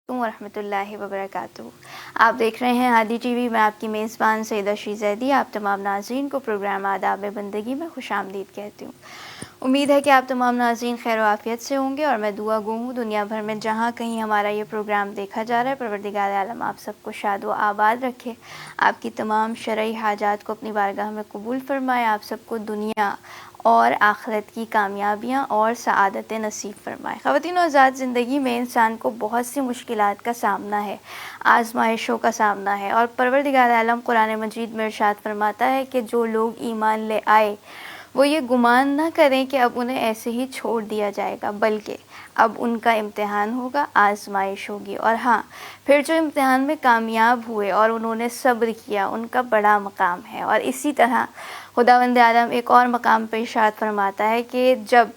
ورحمۃ اللہ وبرکاتہ۔ آپ دیکھ رہے ہیں ہادی ٹی وی میں آپ کی میزبان سیدہ شیزیدی آپ تمام ناظرین کو پروگرام آداب بندگی میں خوش آمدید کہتی ہوں۔ امید ہے کہ آپ تمام ناظرین خیر و عافیت سے ہوں گے، اور میں دعا گو ہوں دنیا بھر میں جہاں کہیں ہمارا یہ پروگرام دیکھا جا رہا ہے، پروردگار عالم آپ سب کو شاد و آباد رکھے، آپ کی تمام شرعی حاجات کو اپنی بارگاہ میں قبول فرمائے، آپ سب کو دنیا اور آخرت کی کامیابیاں اور سعادتیں نصیب فرمائے۔ خواتین و حضرات، زندگی میں انسان کو بہت سی مشکلات کا سامنا ہے، آزمائشوں کا سامنا ہے، اور پروردگار عالم قرآن مجید میں ارشاد فرماتا ہے کہ جو لوگ ایمان لے آئے وہ یہ گمان نہ کریں کہ اب انہیں ایسے ہی چھوڑ دیا جائے گا، بلکہ اب ان کا امتحان ہوگا، آزمائش ہوگی، اور ہاں پھر جو امتحان میں کامیاب ہوئے اور انہوں نے صبر کیا ان کا بڑا مقام ہے۔ اور اسی طرح خداوند عالم ایک اور مقام پہ ارشاد فرماتا ہے کہ جب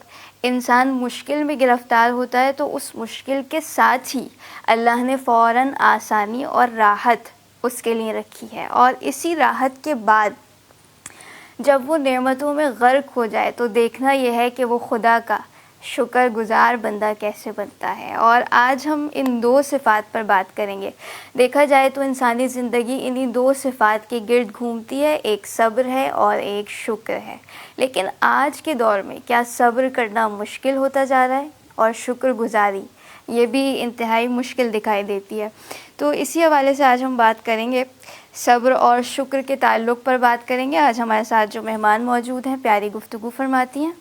انسان مشکل میں گرفتار ہوتا ہے تو اس مشکل کے ساتھ ہی اللہ نے فوراً آسانی اور راحت اس کے لیے رکھی ہے، اور اسی راحت کے بعد جب وہ نعمتوں میں غرق ہو جائے تو دیکھنا یہ ہے کہ وہ خدا کا شکر گزار بندہ کیسے بنتا ہے۔ اور آج ہم ان دو صفات پر بات کریں گے۔ دیکھا جائے تو انسانی زندگی انہی دو صفات کے گرد گھومتی ہے، ایک صبر ہے اور ایک شکر ہے۔ لیکن آج کے دور میں کیا صبر کرنا مشکل ہوتا جا رہا ہے، اور شکر گزاری یہ بھی انتہائی مشکل دکھائی دیتی ہے۔ تو اسی حوالے سے آج ہم بات کریں گے، صبر اور شکر کے تعلق پر بات کریں گے۔ آج ہمارے ساتھ جو مہمان موجود ہیں پیاری گفتگو فرماتی ہیں،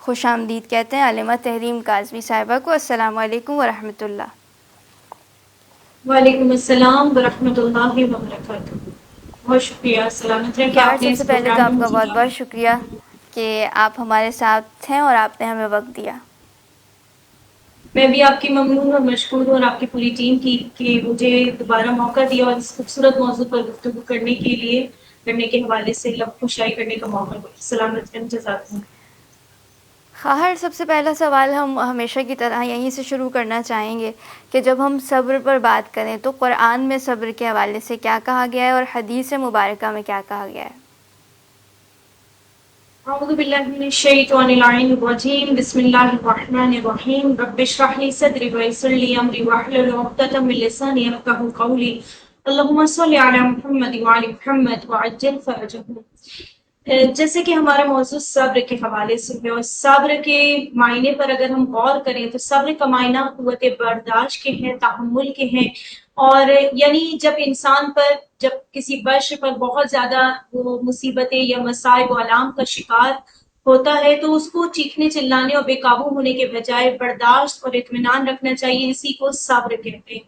خوش آمدید کہتے ہیں عالمہ تحریم کاظمی صاحبہ کو۔ السلام علیکم ورحمۃ اللہ۔ وعلیکم السلام ورحمۃ اللہ وبرکاتہ۔ بہت شکریہ، سلامت رہیں کہ خواہر آپ نے سب سے اس پہلے تو پروگرام میں آپ کا مجھے بہت بہت شکریہ کہ آپ ہمارے ساتھ ہیں اور آپ نے ہمیں وقت دیا۔ میں بھی آپ کی ممنون اور مشکور ہوں، اور آپ کی پوری ٹیم کی کہ مجھے دوبارہ موقع دیا اور اس خوبصورت موضوع پر گفتگو کرنے کے حوالے سے لب کشائی کرنے کا موقع دیا۔ سلامت رہیں، جزاک اللہ۔ خواہر سب سے پہلا سوال ہم ہمیشہ کی طرح یہیں سے شروع کرنا چاہیں گے کہ جب ہم صبر پر بات کریں تو قرآن میں صبر کے حوالے سے کیا کہا گیا ہے، اور حدیث مبارکہ میں کیا کہا گیا ہے؟ اعوذ باللہ من الشیطان اللعین الرجیم، بسم اللہ الرحمن الرحیم، رب اشرح لی صدری ویسر لی امری واحلل عقدۃ من لسانی یفقہوا قولی، اللہم صل علی محمد وعلی محمد وعجل فرجہم۔ جیسے کہ ہمارا موضوع صبر کے حوالے سے ہے، اور صبر کے معنی پر اگر ہم غور کریں تو صبر کا معنی قوت برداشت کے ہیں، تحمل کے ہیں، اور یعنی جب کسی بشر پر بہت زیادہ وہ مصیبتیں یا مصائب و آلام کا شکار ہوتا ہے تو اس کو چیخنے چلانے اور بے قابو ہونے کے بجائے برداشت اور اطمینان رکھنا چاہیے، اسی کو صبر کہتے ہیں۔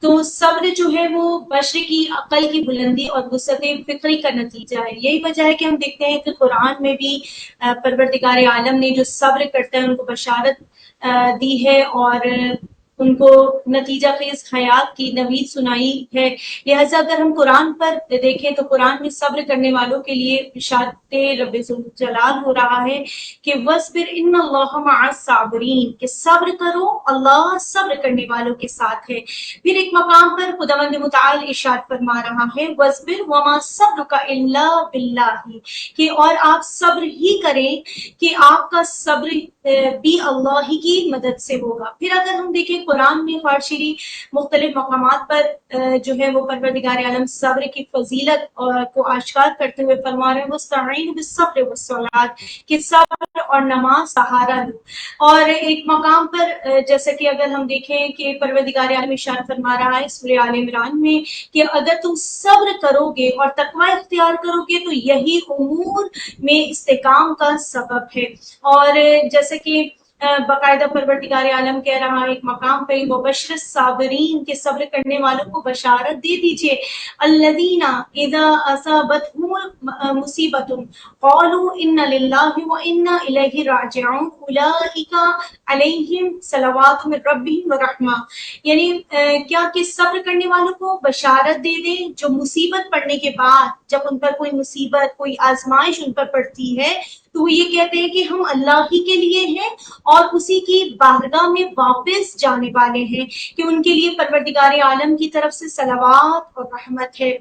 تو صبر جو ہے وہ بشر کی عقل کی بلندی اور وسعت فکری کا نتیجہ ہے۔ یہی وجہ ہے کہ ہم دیکھتے ہیں کہ قرآن میں بھی پروردگار عالم نے جو صبر کرتا ہے ان کو بشارت دی ہے، اور ان کو نتیجہ خیز حیات کی نوید سنائی ہے۔ لہٰذا اگر ہم قرآن پر دیکھیں تو قرآن میں صبر کرنے والوں کے لیے ارشاد رب جلال ہو رہا ہے کہ وَاصْبِرْ إِنَّ اللَّهَ مَعَ الصَّابِرِينَ، کہ صبر کرو، اللہ صبر کرنے والوں کے ساتھ ہے۔ پھر ایک مقام پر خداوند متعال ارشاد فرما رہا ہے وَاصْبِرْ وَمَا صَبْرُكَ إِلَّا بِاللَّهِ، کہ اور آپ صبر ہی کریں کہ آپ کا صبر بھی اللہ ہی کی مدد سے ہوگا۔ پھر اگر ہم دیکھیں قرآن میں فارشری مختلف مقامات پر جو ہے وہ پروردگار عالم صبر کی فضیلت کو آشکار کرتے ہوئے فرما رہے ہیں وَاسْتَعِینُوا بِالصَّبْرِ وَالصَّلَاةِ، کہ صبر اور نماز سہارا دو۔ اور ایک مقام پر جیسا کہ اگر ہم دیکھیں کہ پروردگار عالم ارشاد فرما رہا ہے سورہ آل عمران میں کہ اگر تم صبر کرو گے اور تقوی اختیار کرو گے تو یہی امور میں استحکام کا سبب ہے۔ اور جیسے کہ باقاعدہ پروردگار عالم کہہ رہا ہے ایک مقام پہ وَبَشِّرِ الصَّابِرِينَ، کے صبر کرنے والوں کو بشارت دے دیجئے الَّذِينَ إِذَا أَصَابَتْهُمُ مُصِیبَةٌ قَالُوا إِنَّ لِلَّهِ وَإِنَّا إِلَیْهِ رَاجِعُونَ أُولَٰئِکَ عَلَیْہِمْ صَلَوَاتُ مِن رَبِّہِمْ وَرَحْمَةٌ، یعنی کیا کہ صبر کرنے والوں کو بشارت دے دیں جو مصیبت پڑنے کے بعد جب ان پر کوئی مصیبت کوئی آزمائش ان پر پڑتی ہے تو وہ یہ کہتے ہیں کہ ہم اللہ ہی کے لیے ہیں اور اسی کی بارگاہ میں واپس جانے والے ہیں، کہ ان کے لیے پروردگار عالم کی طرف سے صلوات اور رحمت ہے۔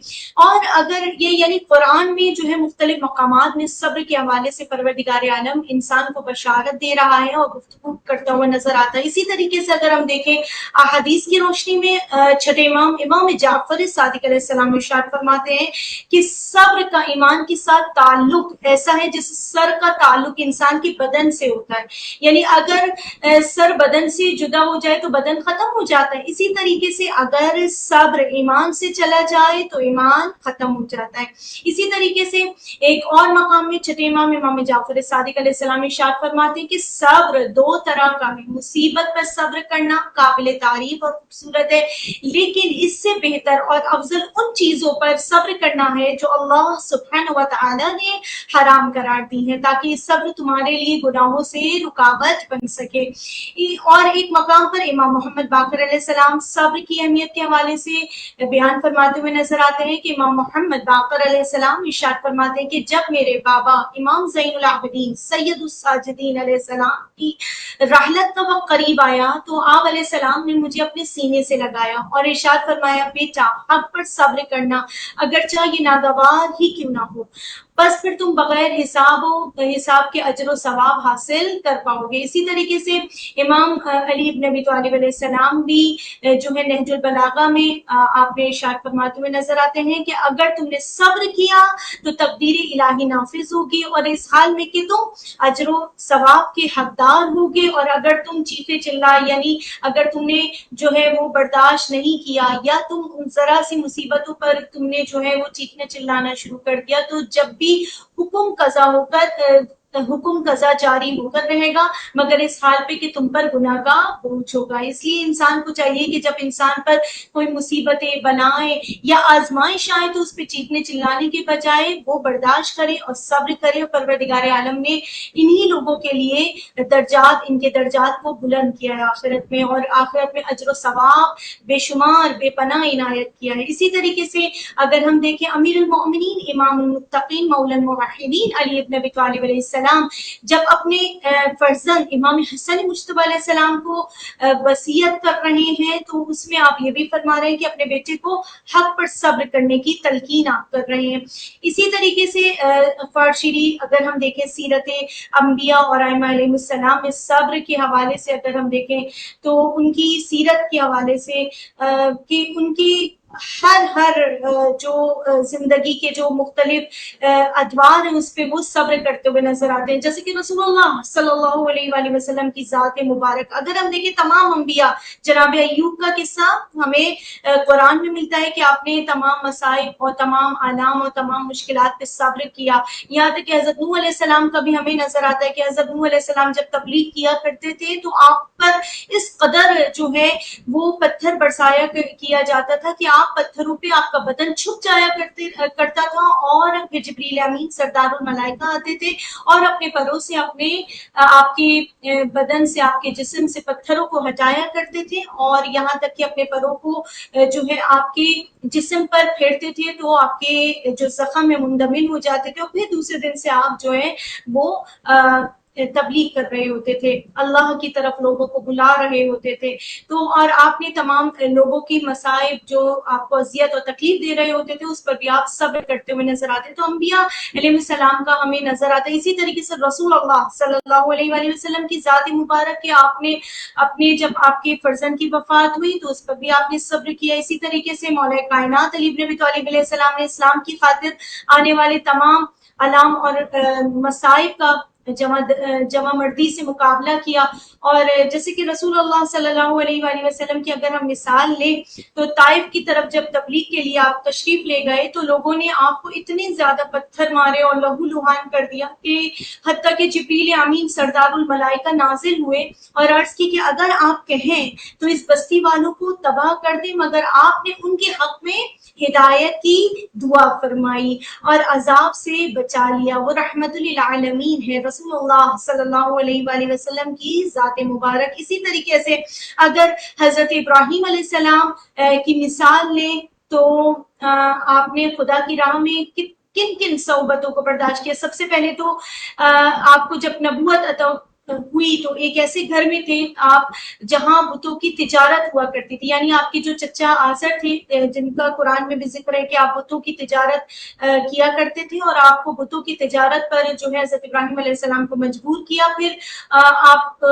اور اگر یہ یعنی قرآن میں جو ہے مختلف مقامات میں صبر کے حوالے سے پروردگار عالم انسان کو بشارت دے رہا ہے اور گفتگو کرتا ہوا نظر آتا ہے۔ اسی طریقے سے اگر ہم دیکھیں احادیث کی روشنی میں چھٹے امام جعفر صادق علیہ السلام ارشاد فرماتے ہیں کہ صبر کا ایمان کے ساتھ تعلق ایسا ہے جس سر کا تعلق انسان کے بدن سے ہوتا ہے، یعنی اگر سر بدن سے جدا ہو جائے تو بدن ختم ہو جاتا ہے، اسی طریقے سے اگر صبر ایمان سے چلا جائے تو ایمان ختم ہو جاتا ہے۔ اسی طریقے سے ایک اور مقام میں چھٹے امام جعفر صادق علیہ السلام ارشاد فرماتے ہیں کہ صبر دو طرح کا ہے، مصیبت پر صبر کرنا قابل تعریف اور خوبصورت ہے، لیکن اس سے بہتر اور افضل ان چیزوں پر صبر کرنا ہے جو اللہ سبحانہ و تعالی نے حرام قرار دی ہیں، تاکہ یہ صبر تمہارے لیے گناہوں سے رکاوٹ بن سکے۔ اور ایک مقام پر امام محمد باقر علیہ السلام صبر کی اہمیت کے حوالے سے بیان فرماتے ہوئے نظر آتے ہیں کہ امام محمد باقر علیہ السلام ارشاد فرماتے ہیں کہ جب میرے بابا امام زین العابدین سید الساجدین علیہ السلام کی رحلت کا وقت قریب آیا تو آپ علیہ السلام نے مجھے اپنے سینے سے لگایا اور ارشاد فرمایا، بیٹا حق پر صبر کرنا اگرچہ یہ ناگوار ہی کیوں نہ ہو، بس پھر تم بغیر حساب کے اجر و ثواب حاصل کر پاؤ گے۔ اسی طریقے سے امام علی بن ابی طالب علیہ السلام بھی جو ہے نہج البلاغہ میں آپ نے ارشاد فرماتے ہوئے نظر آتے ہیں کہ اگر تم نے صبر کیا تو تقدیر الہی نافذ ہوگی، اور اس حال میں کہ تم اجر و ثواب کے حقدار ہوگے، اور اگر تم چیخے چلائے یعنی اگر تم نے جو ہے وہ برداشت نہیں کیا یا تم ذرا سی مصیبتوں پر تم نے جو ہے وہ چیخنے چلانا شروع کر دیا، تو جب بھی حکم قضا جاری ہو کر رہے گا مگر اس حال پہ کہ تم پر گناہ کا بوجھ ہوگا۔ اس لیے انسان کو چاہیے کہ جب انسان پر کوئی مصیبتیں بلائیں یا آزمائش آئے تو اس پہ چیخنے چلانے کے بجائے وہ برداشت کرے اور صبر کرے، اور پروردگار عالم نے انہی لوگوں کے لیے ان کے درجات کو بلند کیا ہے آخرت میں، اور آخرت میں اجر و ثواب بے شمار بے پناہ عنایت کیا ہے۔ اسی طریقے سے اگر ہم دیکھیں امیر المؤمنین امام المتقین مولا الموحدین علی بن ابی طالب علیہ السلام جب اپنے فرزند امام حسن مجتبی علیہ السلام کو وصیت کر رہے ہیں تو اس میں آپ یہ بھی فرما رہے ہیں کہ اپنے بیٹے کو حق پر صبر کرنے کی تلقین آپ کر رہے ہیں۔ اسی طریقے سے فارشری اگر ہم دیکھیں سیرت انبیاء اور ائمہ علیہ السلام میں صبر کے حوالے سے اگر ہم دیکھیں تو ان کی سیرت کے حوالے سے کہ ان کی ہر جو زندگی کے جو مختلف ادوار ہیں اس پہ وہ صبر کرتے ہوئے نظر آتے ہیں، جیسے کہ رسول اللہ صلی اللہ علیہ وآلہ وسلم کی ذات مبارک اگر ہم دیکھیں تمام انبیاء، جناب ایوب کا قصہ ہمیں قرآن میں ملتا ہے کہ آپ نے تمام مصائب اور تمام آلام اور تمام مشکلات پہ صبر کیا، یہاں تک کہ حضرت نوح علیہ السلام کا بھی ہمیں نظر آتا ہے کہ حضرت نوح علیہ السلام جب تبلیغ کیا کرتے تھے تو آپ پر اس قدر جو ہے وہ پتھر برسایا کیا جاتا تھا کہ آپ پتھروں پہ آپ کا بدن چھپ جایا کرتا تھا، اور پھر جبریل امین سردار الملائکہ آتے تھے اور اپنے پروں سے آپ کے بدن سے آپ کے جسم سے پتھروں کو ہٹایا کرتے تھے، اور یہاں تک کہ اپنے پروں کو جو ہے آپ کے جسم پر پھیرتے تھے تو آپ کے جو زخم میں مندمل ہو جاتے تھے، اور پھر دوسرے دن سے آپ جو ہے وہ تبلیغ کر رہے ہوتے تھے، اللہ کی طرف لوگوں کو بلا رہے ہوتے تھے۔ تو اور آپ نے تمام لوگوں کی مصائب جو آپ کو اذیت اور تکلیف دے رہے ہوتے تھے اس پر بھی آپ صبر کرتے ہوئے نظر آتے، تو انبیاء علیہ السلام کا ہمیں نظر آتا ہے۔ اسی طریقے سے رسول اللہ صلی اللہ علیہ وآلہ وسلم کی ذات مبارک کے آپ نے اپنے جب آپ کے فرزند کی وفات ہوئی تو اس پر بھی آپ نے صبر کیا۔ اسی طریقے سے مولا کائنات علی بن ابی طالب علیہ السلام نے اسلام کی خاطر آنے والے تمام علام اور مصائب کا جمع مردی سے مقابلہ کیا، اور جیسے کہ رسول اللہ صلی اللہ علیہ وآلہ وسلم کی اگر ہم مثال لیں تو طائف کی طرف جب تبلیغ کے لیے آپ تشریف لے گئے تو لوگوں نے آپ کو اتنے زیادہ پتھر مارے اور لہو لہان کر دیا کہ حتیٰ کہ جبریل امین سردار الملائکہ نازل ہوئے اور عرض کی کہ اگر آپ کہیں تو اس بستی والوں کو تباہ کر دیں، مگر آپ نے ان کے حق میں ہدایت کی دعا فرمائی اور عذاب سے بچا لیا، وہ رحمت للعالمین ہے رسول اللہ صلی اللہ علیہ وآلہ وسلم کی ذات مبارک۔ اسی طریقے سے اگر حضرت ابراہیم علیہ السلام کی مثال لیں تو آپ نے خدا کی راہ میں کن کن صعوبتوں کو برداشت کیا. سب سے پہلے تو آپ کو جب نبوت عطا ہوئی تو ایک ایسے گھر میں تھے آپ جہاں بتوں کی تجارت ہوا کرتی تھی. یعنی آپ کے جو چچا آزر تھے جن کا قرآن میں بھی ذکر ہے کہ آپ بتوں کی تجارت کیا کرتے تھے اور آپ کو بتوں کی تجارت پر جو ہے حضرت ابراہیم علیہ السلام کو مجبور کیا. پھر آپ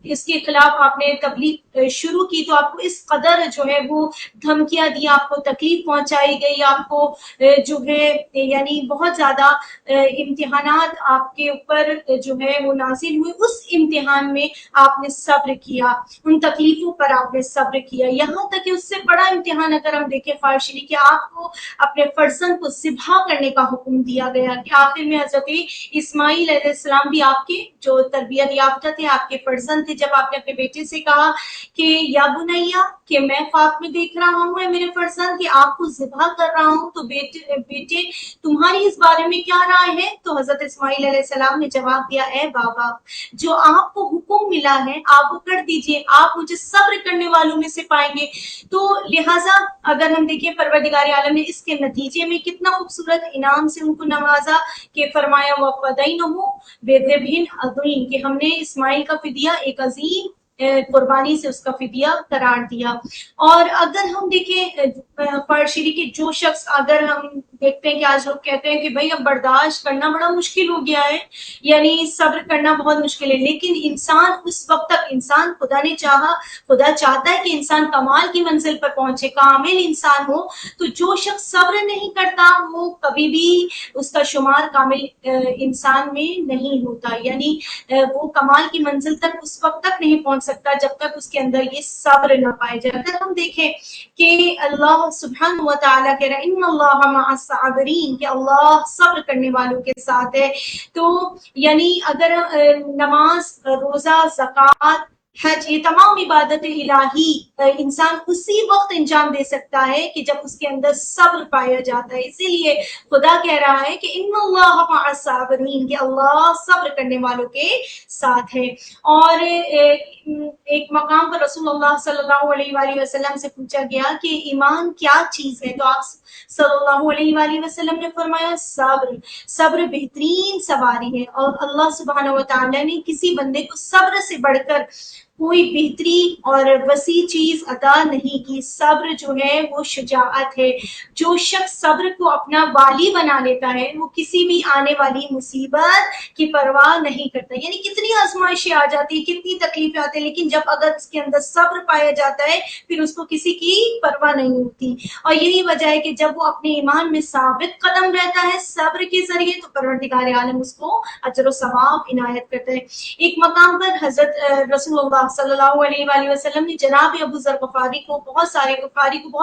اس کے خلاف آپ نے تبلیغ شروع کی تو آپ کو اس قدر جو ہے وہ دھمکیاں دی, آپ کو تکلیف پہنچائی گئی, آپ کو جو ہے یعنی بہت زیادہ امتحانات آپ کے اوپر جو ہے وہ نازل ہوئے. اس امتحان میں آپ نے صبر کیا, ان تکلیفوں پر آپ نے صبر کیا. یہاں تک کہ اس سے بڑا امتحان اگر ہم دیکھیں خواہشری کہ آپ کو اپنے فرزند کو ذبح کرنے کا حکم دیا گیا کہ آخر میں حضرت اسماعیل علیہ السلام بھی آپ کے جو تربیت یافتہ تھے, آپ کے فرزند تھے. جب آپ نے اپنے بیٹے سے کہا کہ یا بنیا کہ میں خواب میں دیکھ رہا ہوں میرے فرزند کہ آپ کو ذبح کر رہا ہوں, تو بیٹے تمہاری اس بارے میں کیا رائے ہے؟ تو حضرت اسماعیل علیہ السلام نے جواب دیا, اے بابا جو آپ کو حکم ملا ہے آپ وہ کر دیجئے, آپ مجھے صبر کرنے والوں میں سے پائیں گے. تو لہٰذا اگر ہم دیکھیں پروردگار عالم نے اس کے نتیجے میں کتنا خوبصورت انعام سے ان کو نوازا کہ فرمایا وَفَدَيْنَهُ بِذِبْحٍ عَظِيمٍ کہ ہم نے اسماعیل کا فدیہ ایک عظیم قربانی سے اس کا فدیہ قرار دیا. اور اگر ہم دیکھیں فرشری کے جو شخص, اگر ہم دیکھتے ہیں کہ آج لوگ کہتے ہیں کہ بھائی اب برداشت کرنا بڑا مشکل ہو گیا ہے, یعنی صبر کرنا بہت مشکل ہے. لیکن انسان اس وقت تک, انسان خدا نے چاہا, خدا چاہتا ہے کہ انسان کمال کی منزل پر پہنچے, کامل انسان ہو. تو جو شخص صبر نہیں کرتا وہ کبھی بھی اس کا شمار کامل انسان میں نہیں ہوتا, یعنی وہ کمال کی منزل تک اس وقت تک نہیں پہنچ سکتا جب تک اس کے اندر یہ صبر نہ پائے جائے. اگر ہم دیکھیں کہ اللہ سبحانہ و تعالیٰ کہہ رہا ہے ان اللہ مع الصابرین کہ اللہ صبر کرنے والوں کے ساتھ ہے. تو یعنی اگر نماز, روزہ, زکوٰۃ, حج, یہ تمام عبادت الہی انسان اسی وقت انجام دے سکتا ہے کہ جب اس کے اندر صبر پایا جاتا ہے. اسی لیے خدا کہہ رہا ہے کہ ان اللہ مع الصابرین کہ اللہ صبر کرنے والوں کے ساتھ ہے. اور ایک مقام پر رسول اللہ صلی اللہ علیہ وآلہ وسلم سے پوچھا گیا کہ ایمان کیا چیز ہے, تو آپ صلی اللہ علیہ وآلہ وسلم نے فرمایا صبر, صبر بہترین سواری ہے. اور اللہ سبحانہ و تعالیٰ نے کسی بندے کو صبر سے بڑھ کر کوئی بہتری اور وسیع چیز عطا نہیں کی. صبر جو ہے وہ شجاعت ہے. جو شخص صبر کو اپنا والی بنا لیتا ہے وہ کسی بھی آنے والی مصیبت کی پرواہ نہیں کرتا. یعنی کتنی آزمائشیں آ جاتی ہیں, کتنی تکلیفیں آتی ہیں, لیکن جب اگر اس کے اندر صبر پایا جاتا ہے پھر اس کو کسی کی پرواہ نہیں ہوتی. اور یہی وجہ ہے کہ جب وہ اپنے ایمان میں ثابت قدم رہتا ہے صبر کے ذریعے تو پروردگار عالم اس کو اجر و ثواب عنایت کرتا ہے. ایک مقام پر حضرت رسول اللہ صلی اللہ علیہ وآلہ وسلم نے جناب ابو ذر غفاری کو بہت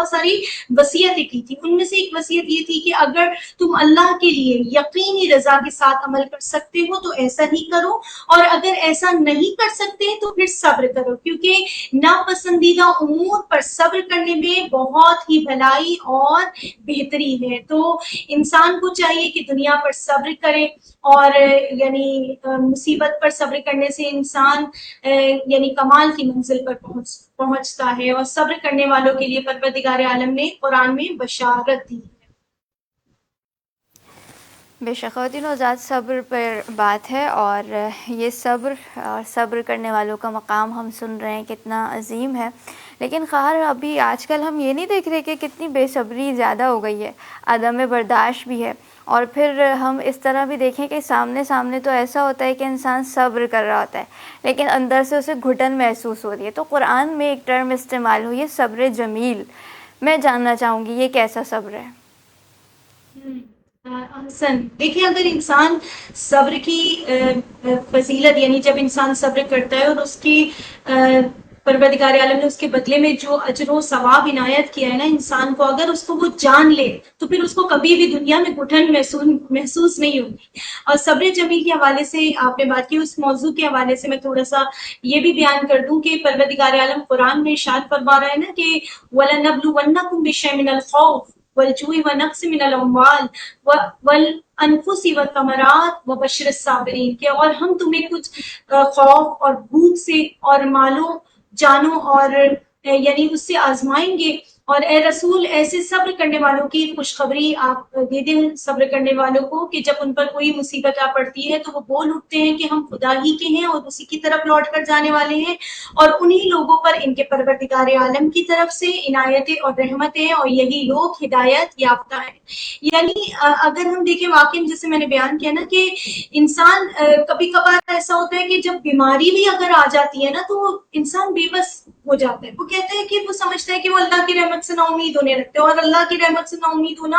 ساری وصیتیں کی تھی. ان میں سے ایک وصیت یہ تھی کہ اگر تم اللہ کے لیے یقینی رضا کے ساتھ عمل کر سکتے ہو تو ایسا ہی کرو, اور اگر ایسا نہیں کر سکتے تو پھر صبر کرو, کیونکہ ناپسندیدہ امور پر صبر کرنے میں بہت ہی بھلائی اور بہتری ہے. تو انسان کو چاہیے کہ دنیا پر صبر کرے, اور یعنی مصیبت پر صبر کرنے سے انسان یعنی کمال کی منزل پر پہنچتا ہے. اور صبر کرنے والوں کے لیے پروردگار عالم نے قرآن میں بشارت دی ہے. بے شک خواتین و ذات صبر پر بات ہے, اور یہ صبر کرنے والوں کا مقام ہم سن رہے ہیں کتنا عظیم ہے. لیکن خیر ابھی آج کل ہم یہ نہیں دیکھ رہے کہ کتنی بے صبری زیادہ ہو گئی ہے, عدم برداشت بھی ہے. اور پھر ہم اس طرح بھی دیکھیں کہ سامنے تو ایسا ہوتا ہے کہ انسان صبر کر رہا ہوتا ہے لیکن اندر سے اسے گھٹن محسوس ہو رہی ہے. تو قرآن میں ایک ٹرم استعمال ہوئی ہے صبر جمیل. میں جاننا چاہوں گی یہ کیسا صبر ہے؟ حسن دیکھیں, اگر انسان صبر کی فضیلت, یعنی جب انسان صبر کرتا ہے اور اس کی پروردگار عالم نے اس کے بدلے میں جو اجر و ثواب عنایت کیا ہے نا انسان کو, اگر اس کو وہ جان لے تو پھر اس کو کبھی بھی دنیا میں گھٹن محسوس نہیں ہوگی. اور صبر جمیل کے حوالے سے آپ نے بات کی, اس موضوع کے حوالے سے میں تھوڑا سا یہ بھی بیان کر دوں کہ پروردگار عالم قرآن میں ارشاد فرما رہا ہے نا کہ وَلَنَبْلُوَنَّكُمْ بِشَيْءٍ مِّنَ الْخَوْفِ وَالْجُوعِ وَنَقْصٍ مِّنَ الْأَمْوَالِ وَالْأَنفُسِ وَالثَّمَرَاتِ وَبَشِّرِ الصَّابِرِينَ کہ اور ہم تمہیں کچھ خوف اور بھوک سے اور مالوں, جانوں اور یعنی اس سے آزمائیں گے, اور اے رسول ایسے صبر کرنے والوں کی خوشخبری آپ دے دیں صبر کرنے والوں کو کہ جب ان پر کوئی مصیبت آ پڑتی ہے تو وہ بول اٹھتے ہیں کہ ہم خدا ہی کے ہیں اور اسی کی طرف لوٹ کر جانے والے ہیں، اور انہی لوگوں پر ان کے پروردگار عالم کی طرف سے عنایتیں اور رحمتیں، اور یہی لوگ ہدایت یافتہ ہیں۔ یعنی اگر ہم دیکھیں واقعی جیسے میں نے بیان کیا نا کہ انسان کبھی کبھار ایسا ہوتا ہے کہ جب بیماری بھی اگر آ جاتی ہے نا تو انسان بے بس ہو جاتا ہے، وہ کہتے ہیں کہ وہ سمجھتا ہے کہ وہ اللہ کی رحمت سے نا امید ہونے لگتے ہیں، اور اللہ کی رحمت سے نا امید ہونا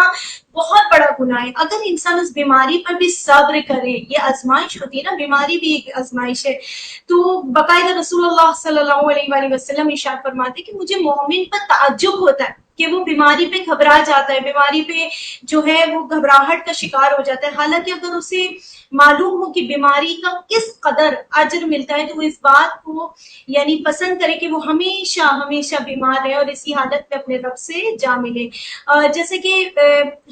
بہت بڑا گناہ ہے۔ اگر انسان اس بیماری پر بھی صبر کرے، یہ آزمائش ہوتی ہے نا، بیماری بھی ایک آزمائش ہے، تو باقاعدہ رسول اللہ صلی اللہ علیہ وآلہ وسلم ارشاد فرماتے کہ مجھے مومن پر تعجب ہوتا ہے کہ وہ بیماری پہ گھبرا جاتا ہے، بیماری پہ جو ہے وہ گھبراہٹ کا شکار ہو جاتا ہے، حالانکہ اگر اسے معلوم ہو کہ بیماری کا کس قدر اجر ملتا ہے تو وہ اس بات کو یعنی پسند کرے کہ وہ ہمیشہ ہمیشہ بیمار رہے اور اسی حالت میں اپنے رب سے جا ملے۔ جیسے کہ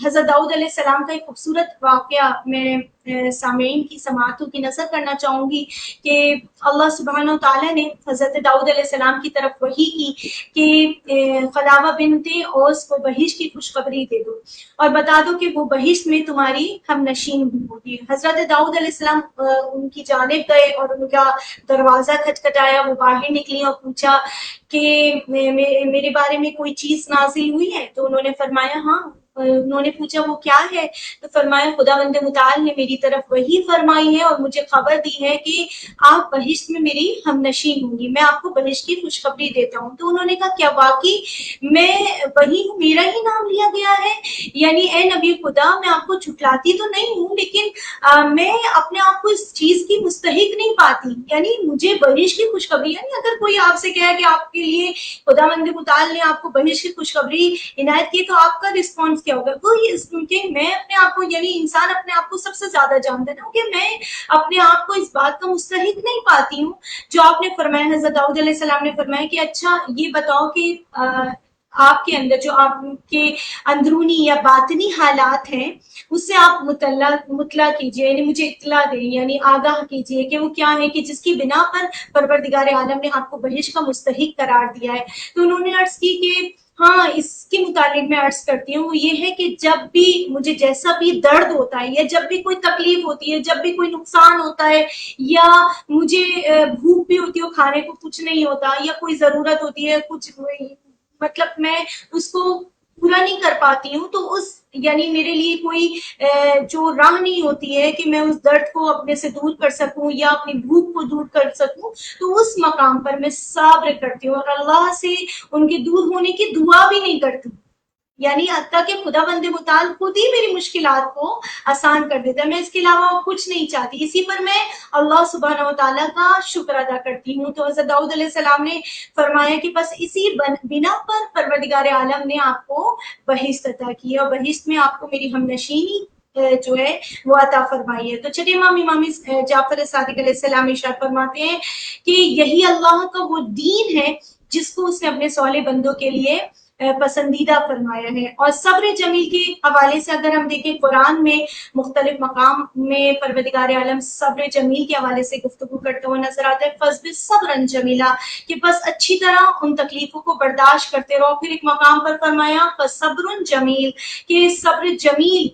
حضرت داؤد علیہ السلام کا ایک خوبصورت واقعہ میں سامعین کی سماعتوں کی نظر کرنا چاہوں گی کہ اللہ سبحانہ و تعالیٰ نے حضرت داؤد علیہ السلام کی طرف وحی کی کہ خلاوہ بنت اوس کو بہشت کی خوشخبری دے دو اور بتا دو کہ وہ بہشت میں تمہاری ہم نشین ہوگی۔ حضرت داؤد علیہ السلام ان کی جانب گئے اور ان کا دروازہ کھٹکھٹایا، وہ باہر نکلی اور پوچھا کہ میرے بارے میں کوئی چیز نازل ہوئی ہے؟ تو انہوں نے فرمایا ہاں۔ انہوں نے پوچھا وہ کیا ہے؟ تو فرمایا خداوند متعال نے میری طرف وحی فرمائی ہے اور مجھے خبر دی ہے کہ آپ بہشت میں میری ہم نشین ہوں گی، میں آپ کو بہشت کی خوشخبری دیتا ہوں۔ تو انہوں نے کہا کیا واقعی میں وہی ہوں، میرا ہی نام لیا گیا ہے؟ یعنی اے نبی خدا میں آپ کو جھٹلاتی تو نہیں ہوں، لیکن میں اپنے آپ کو اس چیز کی مستحق نہیں پاتی، یعنی مجھے بہشت کی خوشخبری، یعنی اگر کوئی آپ سے کہے کہ آپ کے لیے خداوند متعال نے آپ کو بہشت کی خوشخبری عنایت کی تو آپ کا رسپانس کیا ہوگا؟ وہی کیونکہ میں اپنے آپ کو یعنی انسان اپنے آپ کو سب سے زیادہ جانتا ہے نا کہ میں اپنے آپ کو اس بات کا مستحق نہیں پاتی ہوں جو آپ نے فرمایا۔ حضرت داؤد علیہ السلام نے فرمایا کہ اچھا یہ بتاؤ کہ آپ کے اندر جو آپ کے اندرونی یا باطنی حالات ہیں اس سے آپ مطلع کیجئے، یعنی مجھے اطلاع دیں، یعنی آگاہ کیجئے کہ وہ کیا ہے کہ جس کی بنا پر پروردگار عالم نے آپ کو بہشت کا مستحق قرار دیا ہے۔ تو انہوں نے عرض کی کہ ہاں اس کے متعلق میں عرض کرتی ہوں، وہ یہ ہے کہ جب بھی مجھے جیسا بھی درد ہوتا ہے یا جب بھی کوئی تکلیف ہوتی ہے، جب بھی کوئی نقصان ہوتا ہے یا مجھے بھوک بھی ہوتی ہے کھانے کو کچھ نہیں ہوتا یا کوئی ضرورت ہوتی ہے کچھ مطلب میں اس کو پورا نہیں کر پاتی ہوں، تو اس یعنی میرے لیے کوئی جو راہ نہیں ہوتی ہے کہ میں اس درد کو اپنے سے دور کر سکوں یا اپنی بھوک کو دور کر سکوں، تو اس مقام پر میں صبر کرتی ہوں اور اللہ سے ان کے دور ہونے کی دعا بھی نہیں کرتی، یعنی حتیٰ کہ خداوند متعال خود ہی میری مشکلات کو آسان کر دیتا ہے، میں اس کے علاوہ کچھ نہیں چاہتی، اسی پر میں اللہ سبحانہ و تعالیٰ کا شکر ادا کرتی ہوں۔ تو حضرت داؤد علیہ السلام نے فرمایا کہ بس اسی بنا پر پروردگار عالم نے آپ کو بہشت عطا کی اور بہشت میں آپ کو میری ہم نشینی جو ہے وہ عطا فرمائی ہے۔ تو چلیے امام جعفر صادق علیہ السلام ارشاد فرماتے ہیں کہ یہی اللہ کا وہ دین ہے جس کو اس نے اپنے صالح بندوں کے لیے پسندیدہ فرمایا ہے۔ اور صبر جمیل کے حوالے سے اگر ہم دیکھیں قرآن میں مختلف مقام میں پروردگار عالم صبر جمیل کے حوالے سے گفتگو کرتے ہوئے نظر آتا ہے، فَاصْبِرْ صَبْرًا جَمِيلًا، کہ بس اچھی طرح ان تکلیفوں کو برداشت کرتے رہو۔ پھر ایک مقام پر فرمایا فَصَبْرٌ جَمِيلٌ، کہ صبر جمیل